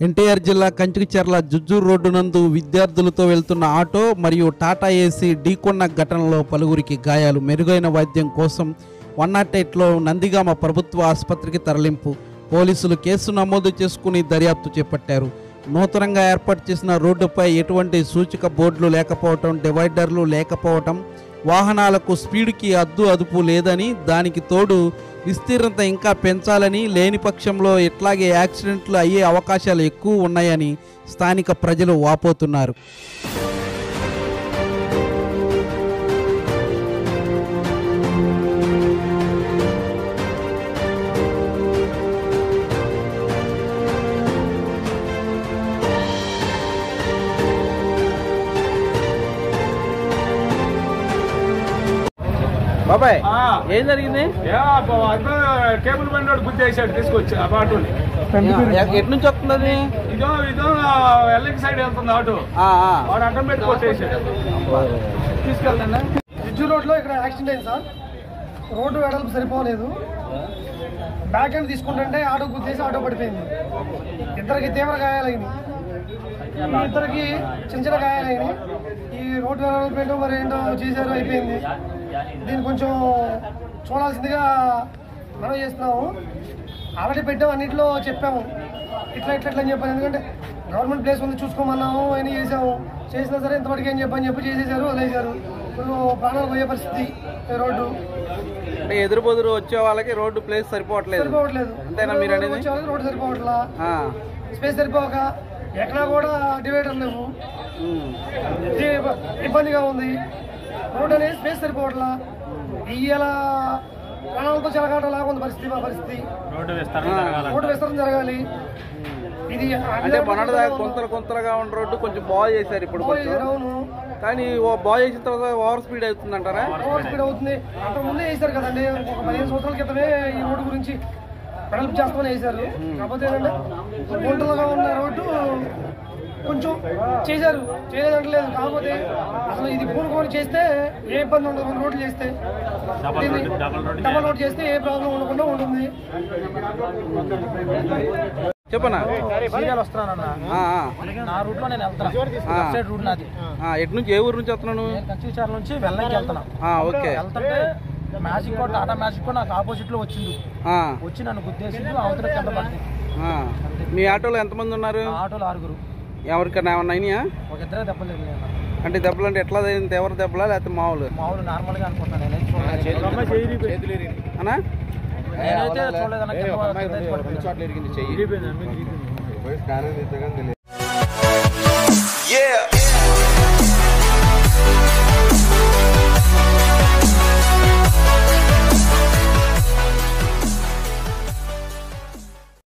ఎన్టీఆర్ జిల్లా కంచికచర్ల జుజ్జూరు రోడ్డు నందు విద్యార్థులతో వెళ్తున్న ఆటో మరియు టాటా ఏసీ ఢీకొన్న ఘటనలో పలువురికి గాయాలు. మెరుగైన వైద్యం కోసం 108లో నందిగామ ప్రభుత్వ ఆసుపత్రికి తరలింపు. పోలీసులు కేసు నమోదు చేసుకుని దర్యాప్తు చేపట్టారు. నూతనంగా ఏర్పాటు చేసిన రోడ్డుపై ఎటువంటి సూచిక బోర్డులు లేకపోవటం, డివైడర్లు లేకపోవటం, వాహనాలకు స్పీడ్కి అదుపు లేదని, దానికి తోడు విస్తీర్ణత ఇంకా పెంచాలని, లేని పక్షంలో ఇట్లాగే యాక్సిడెంట్లు అయ్యే అవకాశాలు ఎక్కువ ఉన్నాయని స్థానిక ప్రజలు వాపోతున్నారు. బాబాయ్ ఏం జరిగింది? కేబుల్ బండి గుర్తు చేశాడు తీసుకొచ్చి ఆ ఆటోని. ఎటు నుంచి వస్తుంది? ఇదో ఎల్లికి సైడ్ వెళ్తుంది ఆటో. వాడు అడ్డం పెట్టి కొట్టేసాడు. తీసుకెళ్తాను. జుజ్జూరు రోడ్లో ఇక్కడ యాక్సిడెంట్ అయింది సార్. రోడ్డు వెడల్పు సరిపోలేదు. బ్యాక్ హ్యాండ్ తీసుకుంటుంటే ఆటో గుద్దేసి ఆటో పడిపోయింది. ఇద్దరికి తీవ్ర గాయాలైంది. ఇద్దరికి చిన్న చిన్న గాయాలైంది. ఈ రోడ్డు డెవలప్మెంట్ మరి ఏంటో చేశారు, అయిపోయింది. దీన్ని కొంచెం చూడాల్సిందిగా మనం చేస్తున్నాము. ఆల్రెడీ పెట్టాము, అన్నింటిలో చెప్పాము ఇట్లా అని చెప్పాను. ఎందుకంటే గవర్నమెంట్ ప్లేస్ ఉంది చూసుకోమన్నాము, అని చేసాము. చేసినా సరే ఇంతవరకు ఏం చెప్పి చేసేసారు, వదిలేశారు. ఇప్పుడు ప్రాణాలు పోయే పరిస్థితి. రోడ్డు అంటే ఎదురుబొదురు వచ్చే వాళ్ళకి రోడ్డు ప్లేస్ సరిపోవట్లేదు. అంతేనా మీరు అనేది? వచ్చే వాళ్ళకి రోడ్డు సరిపోవట్లా, స్పేస్ సరిపోక ఎక్కడా కూడా డివైడర్ లేవు, ఇబ్బందిగా ఉంది. రోడ్ అనేది స్పేస్ సరిపోవట్లా. ఇవాళ ప్రాణాలతో చెలగాటలాగా ఉంది పరిస్థితి. మా పరిస్థితి రోడ్డు విస్తరణ జరగాలి. ఇది అంటే మొన్నటిదాకా కొంతలుగా ఉన్న రోడ్డు కొంచెం బాగా చేశారు ఇప్పుడు. అవును, కానీ బాగా చేసిన తర్వాత ఓవర్ స్పీడ్ అవుతుంది అంటారా? ఓవర్ స్పీడ్ అవుతుంది. అంతకు ముందే వేశారు కదండి, ఒక 15 సంవత్సరాల క్రితమే ఈ రోడ్డు గురించి వెడల్పు చేస్తామని వేశారు. కాకపోతే ఏంటంటే గుంటలుగా ఉన్న రోడ్డు కొంచెం చేశారు, చేయలేదంటలేదు. కాకపోతే అసలు ఇది పూనుకొని చేస్తే ఏ ఇబ్బంది ఉండదు. 2 రోడ్లు చేస్తే, డబల్ రోడ్ చేస్తే ఏ ప్రాబ్లం ఉండకుండా ఉంటుంది. చెప్పనా? వస్తున్నానన్నా నా రూట్ లో నేను వెళ్తాను. రూట్ నాది. ఎటు నుంచి, ఏ ఊరు నుంచి వస్తున్నాను? కంచికచర్ల నుంచి వెల్లంకి వెళ్తాను. వెళ్తుంటే magic code, Tata magic code నాకు ఆపోజిట్ లో వచ్చింది. వచ్చి నన్ను గుద్దేసింది. అవతల కింద పడింది. మీ ఆటోలో ఎంతమంది ఉన్నారు? ఆటోలో 6. ఎవరికైనా ఏమన్నా అయినాయా? ఒక ఇద్దరే దెబ్బలు తగిలినాయి. అంటే దెబ్బలు అంటే ఎట్లా తగిలింది? ఎవరి దెబ్బలా లేకపోతే మామూలు నార్మల్ గా అనుకుంటున్నాను. నేనైతే చూడలేదన్నా.